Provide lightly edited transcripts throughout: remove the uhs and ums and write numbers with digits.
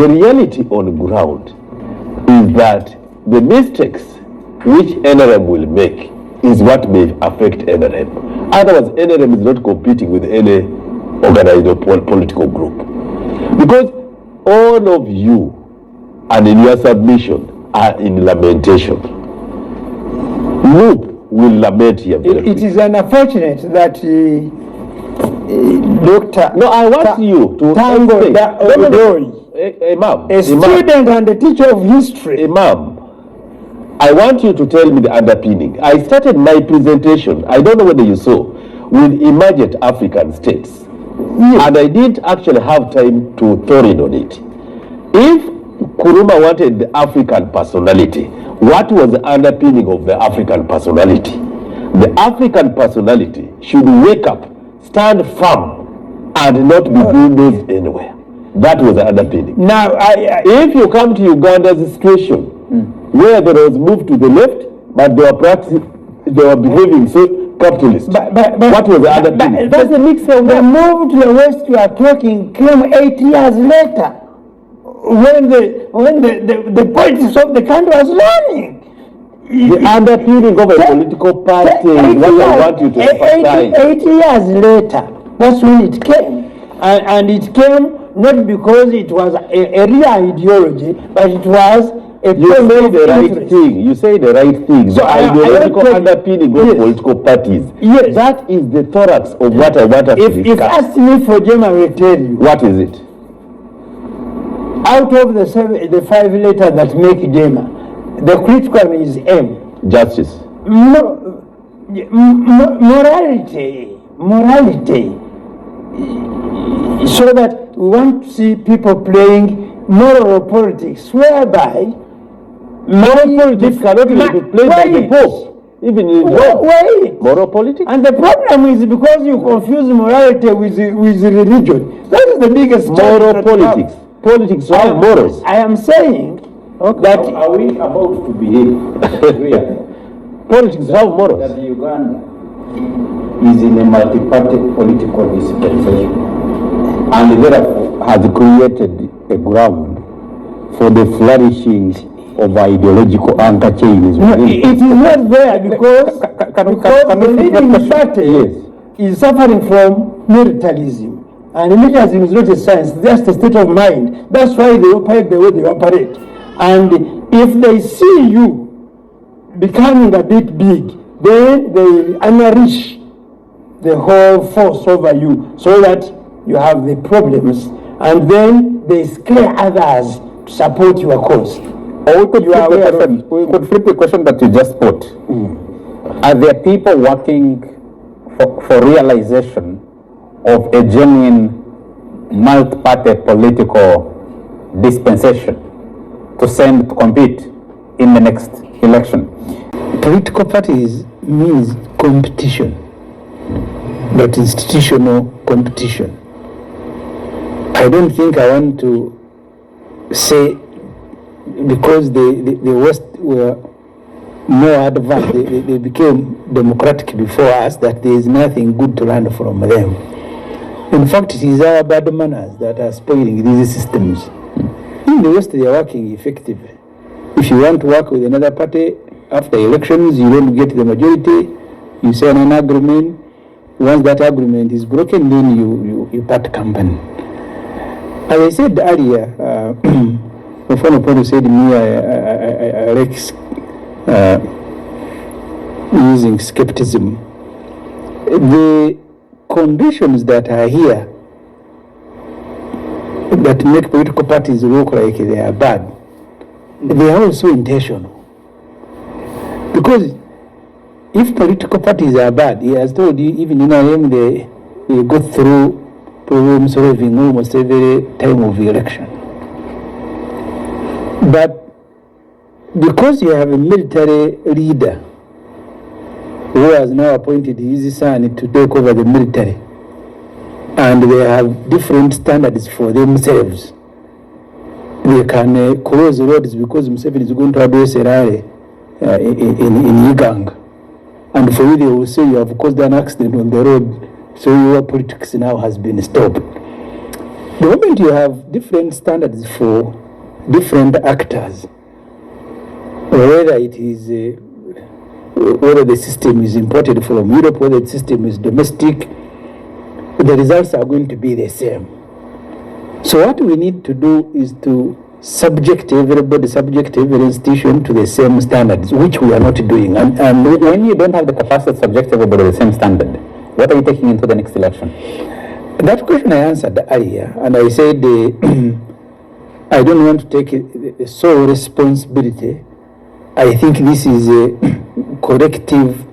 The reality on ground is that the mistakes which NRM will make is what may affect NRM. Otherwise, NRM is not competing with any organized or political group. Because all of you, and in your submission, are in lamentation. Loop will lament here. It is unfortunate that Dr. No, I want you to Tanga, Odoi, Imam, a student and a teacher of history. Imam, I want you to tell me the underpinning. I started my presentation, I don't know whether you saw, with emergent African states. Yes. And I didn't actually have time to throw in on it. If Nkrumah wanted the African personality, what was the underpinning of the African personality? The African personality should wake up, stand firm, and not be bulldozed anywhere. That was the underpinning. Now, if you come to Uganda's situation, where there was move to the left, but they were behaving so capitalist. But what was the underpinning? That's a mix of the move to the west you are talking came 8 years later, when the politics of the country was running. The underpinning of a political party is what I want you to emphasize. 8 years later, that's when it came. And it came not because it was a real ideology, but it was you say the right thing. You say the right thing. So the ideological underpinning of political parties. Yes. That is the thorax of what I want us to discuss. If asked me for Jim, I will tell you. What is it? Out of the 5 letters that make Jema, the critical one is M. Justice. Morality. So that we want to see people playing moral politics, whereby moral politics cannot be played by the Pope, even in moral politics. And the problem is because you confuse morality with religion. That is the biggest moral politics. Politics have morals. I am saying that are we about to behave? Politics have morals. That Uganda is in a multi-party political dispensation, and therefore has created a ground for the flourishing of ideological anchor chains. It is not there because the leading party is suffering from militarism. And militarism is not a science, just a state of mind. That's why they operate the way they operate. And if they see you becoming a bit big, then they unleash the whole force over you so that you have the problems. And then they scare others to support your cause. Or we could flip the question that you just put. Are there people working for realization of a genuine multi-party political dispensation to send to compete in the next election? Political parties means competition, but institutional competition. I don't think I want to say because the West were more advanced, they became democratic before us, that there is nothing good to learn from them. In fact, it is our bad manners that are spoiling these systems. In the West, they are working effectively. If you want to work with another party, after elections, you don't get the majority, you sign an agreement. Once that agreement is broken, then you part company. As I said earlier, my former opponent said me, I like using skepticism. The conditions that are here that make political parties look like they are bad, they are also intentional. Because if political parties are bad, he has told you, even in IM, they go through problem solving almost every time of the election. But because you have a military leader who has now appointed his son to take over the military, and they have different standards for themselves, they can close roads because Museveni is going to address a rally in Uganda. And for you, they will say you have caused an accident on the road, so your politics now has been stopped. The moment you have different standards for different actors, whether it is whether the system is imported from Europe, whether the system is domestic, the results are going to be the same. So what we need to do is to subject every institution to the same standards, which we are not doing. And when you don't have the capacity to subject everybody to the same standard, what are you taking into the next election? That question I answered earlier, and I said I don't want to take the sole responsibility. I think this is a corrective.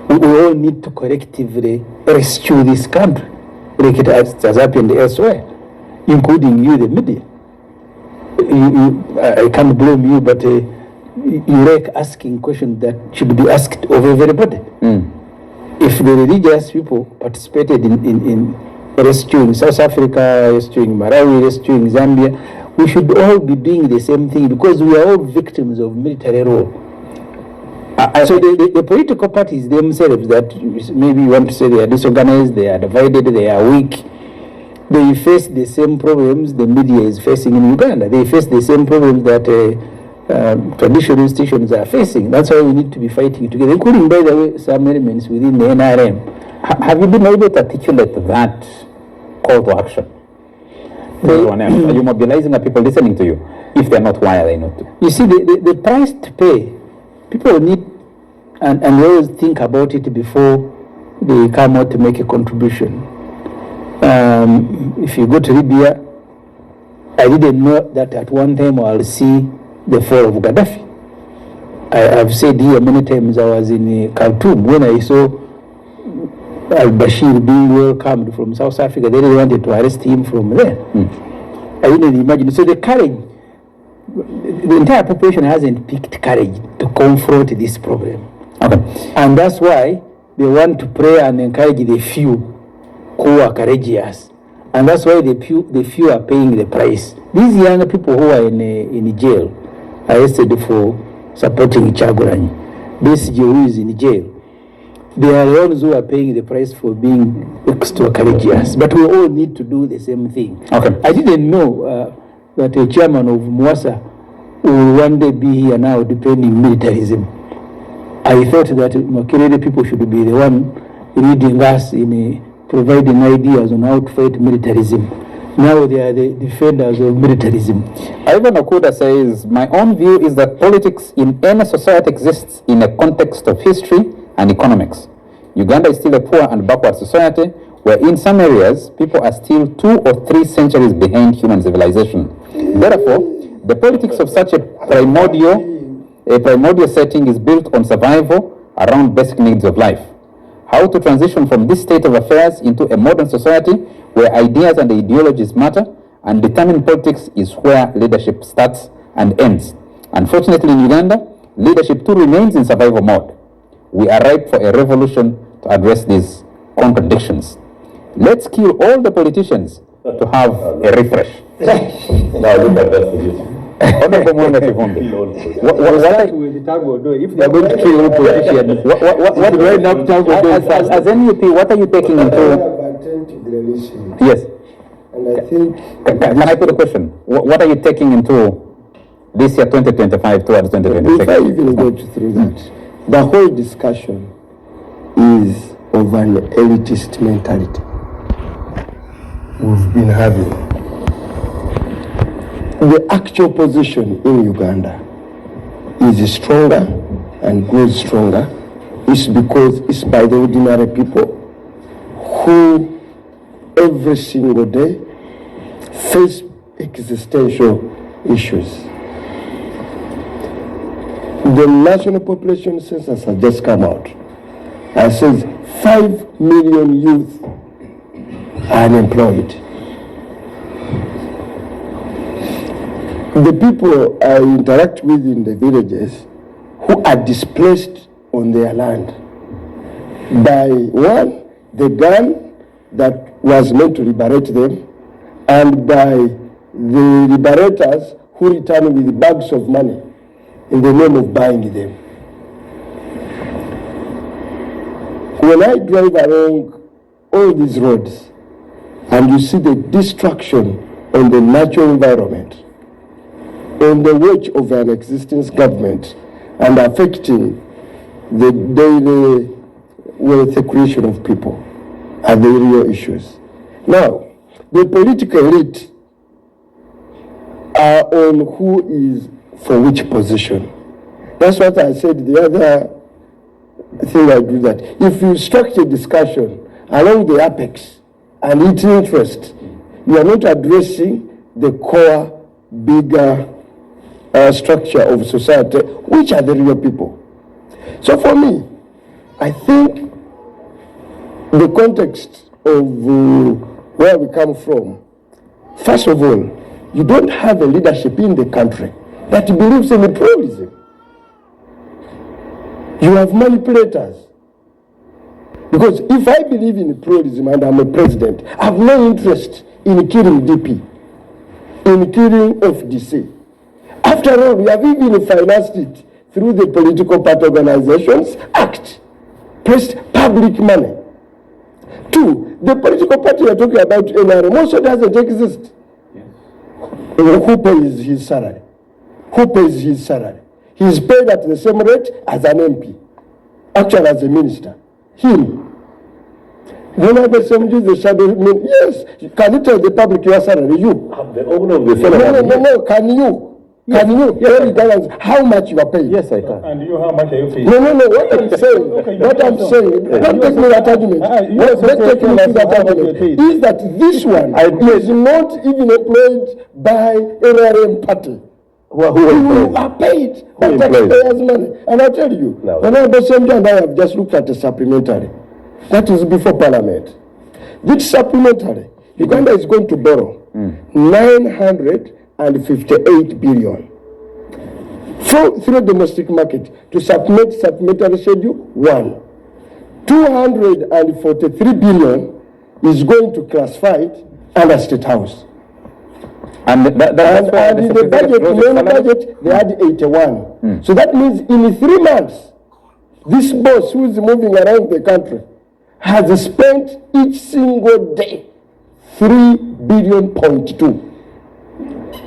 We all need to correctively rescue this country, like it has happened elsewhere, including you, the media. I can't blame you, but you like asking questions that should be asked of everybody. If the religious people participated in rescuing South Africa, rescuing Malawi, rescuing Zambia, we should all be doing the same thing, because we are all victims of military rule. So the political parties themselves, that maybe you want to say they are disorganized, they are divided, they are weak, they face the same problems the media is facing in Uganda. They face the same problems that traditional institutions are facing. That's why we need to be fighting together, including, by the way, some elements within the NRM. Have you been able to articulate that call to action? Are you mobilizing the people listening to you? If they're not, why are they not? You see, the price to pay, people need, and they always think about it before they come out to make a contribution. If you go to Libya, I didn't know that at one time I'll see the fall of Gaddafi. I've said here many times, I was in Khartoum when I saw al-Bashir being welcomed from South Africa. They really wanted to arrest him from there. I didn't imagine. So the courage, the entire population hasn't picked courage to confront this problem. Okay. And that's why they want to pray and encourage the few who are courageous. And that's why the few are paying the price. These young people who are in jail, arrested for supporting Chagulanyi, this who is in jail, they are the ones who are paying the price for being extra courageous. But we all need to do the same thing. Okay. I didn't know that a chairman of Mwasa will one day be here now defending militarism. I thought that Makerere people should be the one leading us in providing ideas on how to fight militarism. Now they are the defenders of militarism. Ivan Okuda says, my own view is that politics in any society exists in a context of history and economics. Uganda is still a poor and backward society where in some areas people are still 2 or 3 centuries behind human civilization. Therefore, the politics of such a primordial setting is built on survival around basic needs of life. How to transition from this state of affairs into a modern society where ideas and ideologies matter and determine politics is where leadership starts and ends. Unfortunately, in Uganda, leadership too remains in survival mode. We are ripe for a revolution to address these contradictions. Let's kill all the politicians to have a refresh. Now look at that. Honorable Mwanga Kivumbi, If they are going to kill all politicians, as NUP, what are you taking into? Yes. And I think... Can I put a question? What are you taking into this year 2025 towards 2026? Before I even go through that, the whole discussion is of an elitist mentality we've been having. The actual position in Uganda is stronger and grows stronger. It's because it's by the ordinary people who every single day face existential issues. The national population census has just come out and says 5 million youth are unemployed. The people I interact with in the villages who are displaced on their land by one, the gun that was meant to liberate them, and by the liberators who return with bags of money in the name of buying them. When I drive along all these roads, and you see the destruction on the natural environment, on the watch of an existing government, and affecting the daily wealth creation of people are the real issues. Now, the political elite are on who is for which position. That's what I said the other thing I do, that if you structure discussion along the apex and its interest, you are not addressing the core, bigger structure of society, which are the real people. So for me, I think the context of where we come from, first of all, you don't have a leadership in the country that believes in pluralism. You have manipulators. Because if I believe in pluralism and I'm a president, I have no interest in killing DP, in killing FDC. After all, we have even financed it through the Political Party Organizations Act, pressed public money. Two, the political party you're talking about, NRM, also doesn't exist. Yes. Who pays his salary? Who pays his salary? He is paid at the same rate as an MP, actually as a minister. Him. Whenever Ssemujju is the shadow, yes, can you tell the public your salary? You. I'm the owner of the salary. No, can you? Yes. Can you tell Italians how much you are paid? Yes, I can. And you, how much are you paid? No, what I'm saying, don't take me that argument. Let's take me to that argument. Is that this one is not even employed by NRM party. Who are paid by taxpayers' money. And I tell you, when I have just looked at the supplementary. That is before Parliament. This supplementary, Uganda is going to borrow 958 billion through domestic market to supplement supplementary schedule 1. 243 billion is going to classify it under State House. And in the budget, main budget, they had 81. So that means in 3 months, this boss who is moving around the country has spent each single day 3.2 billion.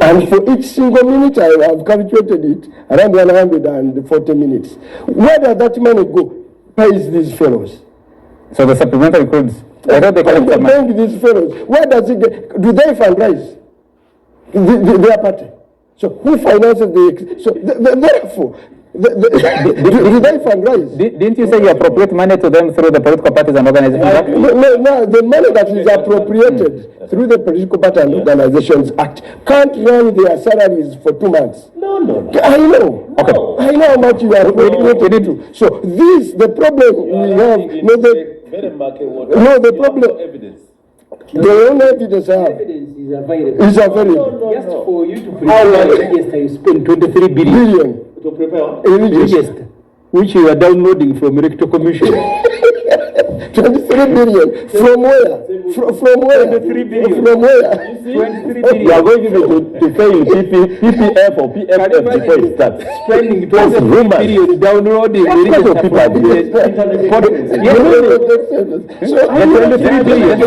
And for each single minute, I have calculated it around 140 minutes. Where does that money go? Pays these fellows. So the supplementary includes, I thought they paying these fellows. Where does it get? Do they fundraise? Their party. So who finances the? So therefore, do they fundraise? Didn't you say you appropriate money to them through the political parties and organizations? No, the money that is appropriated through the Political Party and Organizations Act can't run their salaries for 2 months. No. I know. Okay. I know how much you are appropriated to. So this, the problem we have. The problem. Evidence. The only evidence I have. Evidence is available. Is available. Just for you to prepare a register, you spend 23 billion. To prepare a register, which you are downloading from Electoral Commission. 23 billion. From where? From where? 23 billion. From where? 23 billion. You are going to fail PPF or PFF before it starts. Spending 23 billion downloading the register from the internet portals. So, 23 billion.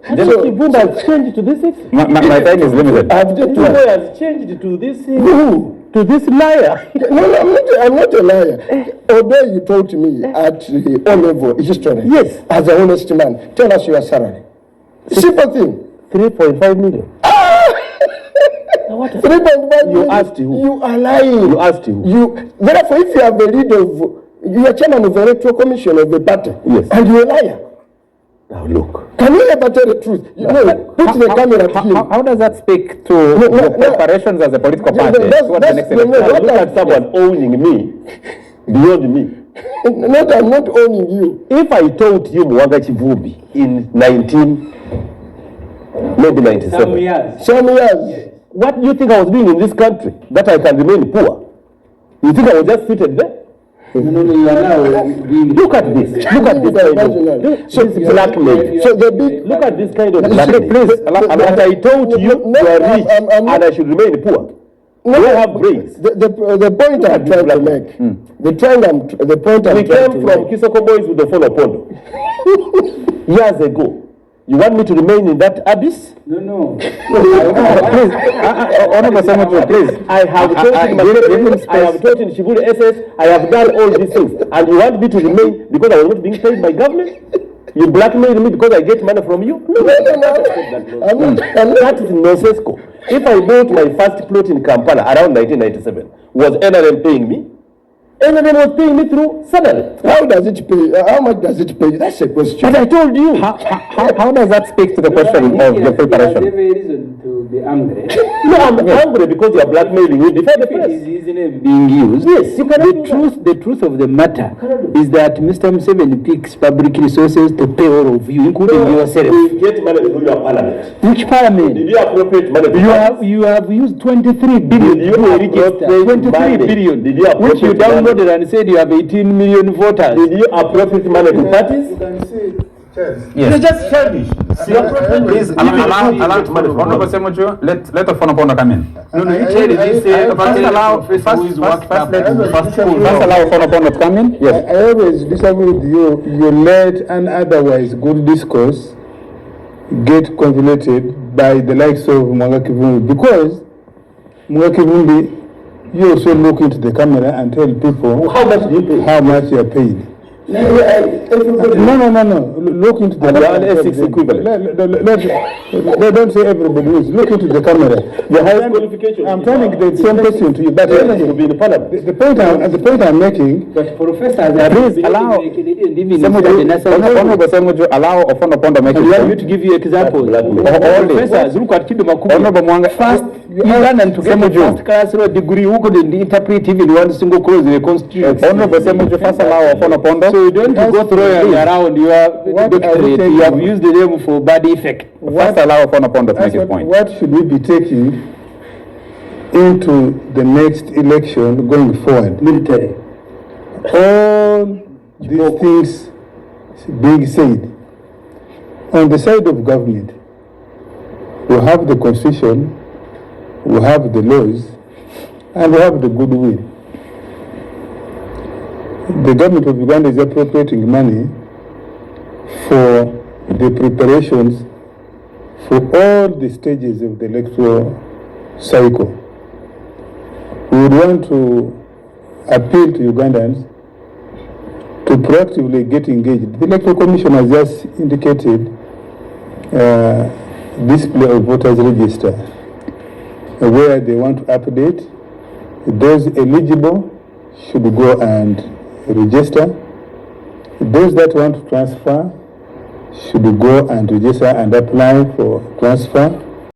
Kivumbi has changed to this. My time is limited. Kivumbi has changed to this. Who? To this liar. No, I'm not a liar. Odoi, you told me at the O-level history. Yes. As an honest man, tell us your salary. Simple thing. 3.5 million. 3.5 million. You asked who? You are lying. You asked who? Therefore, if you are the lead of, you are chairman of the Electoral Commission of the party. Yes. And you are a liar. Now look. Can you ever tell the truth? Put the camera to him. How does that speak to the preparations as a political party? Look at someone owning me beyond me. Not, I'm not owning you. If I told you Mwanga Kivumbi in maybe 97. Some years. Yes. What do you think I was doing in this country that I can remain poor? You think I was just seated there? Look at this. Look at this kind of blackmail. So the big. Look at this kind of blackmail. Please, that I told you you are rich and I should remain poor. You have brains. The point I'm trying to make. The point I'm we came from Kisoko boys with the phone of Pondo years ago. You want me to remain in that abyss? No. Please, Honorable Ssemujju, please. I have taught in I have taught in Shibuli SS, I have done all these things. And you want me to remain because I was not being paid by government? You blackmail me because I get money from you? No. That is nonsensical. If I bought my first plot in Kampala around 1997, was NRM paying me? NRM was paying me through salary. How does it pay? How much does it pay? That's a question. But I told you. How does that speak to the question of the preparation? There is reason to be angry. No, I'm angry because you are blackmailing me before the press. His name being used. Yes, you cannot The truth of the matter is that Mr. Museveni picks public resources to pay all of you, including yourself. You get money through your parliament. Which parliament? Did you appropriate money? You have used 23 billion. Did you appropriate 23 billion. Did you which you appropriate downloaded money? and said you have 18 million voters. Did you appropriate money to parties? You can see, Chess. You're just childish. Please allow Honorable Ssemujju, let the Fonopono come in. First allow Fonopono to come in. Yes. I always disagree with you. You let an otherwise good discourse get convoluted by the likes of Mwanga Kivumbi, because Mwanga Kivumbi, you also look into the camera and tell people How much do you pay? how much you are paid. No. Look into the And camera. you are an S6 equivalent. Don't say everybody is. Look into the camera. The highest qualification. I'm telling the same question to you, but to be in the parliament. the point I'm making. But professors are Please allow Honorable Ssemujju, allow Fonopono to make I want you it. to give you examples. All Professors, look at Kido Makubu. Honorable Mwanga, First, you learn and to get a first class law degree, who couldn't interpret even one single clause in the constitution. Honorable Ssemujju, first allow Fonopono. So you don't go throwing around your doctorate. You have used the name for bad effect. First allow Fonopono to make his point. What should we be taking into the next election going forward? Military. All these things being said, on the side of government, we have the constitution, we have the laws, and we have the goodwill. The government of Uganda is appropriating money for the preparations for all the stages of the electoral cycle. We would want to appeal to Ugandans to proactively get engaged. The Electoral Commission has just indicated display of voters register where they want to update. Those eligible should go and register. Those that want to transfer should go and register and apply for transfer.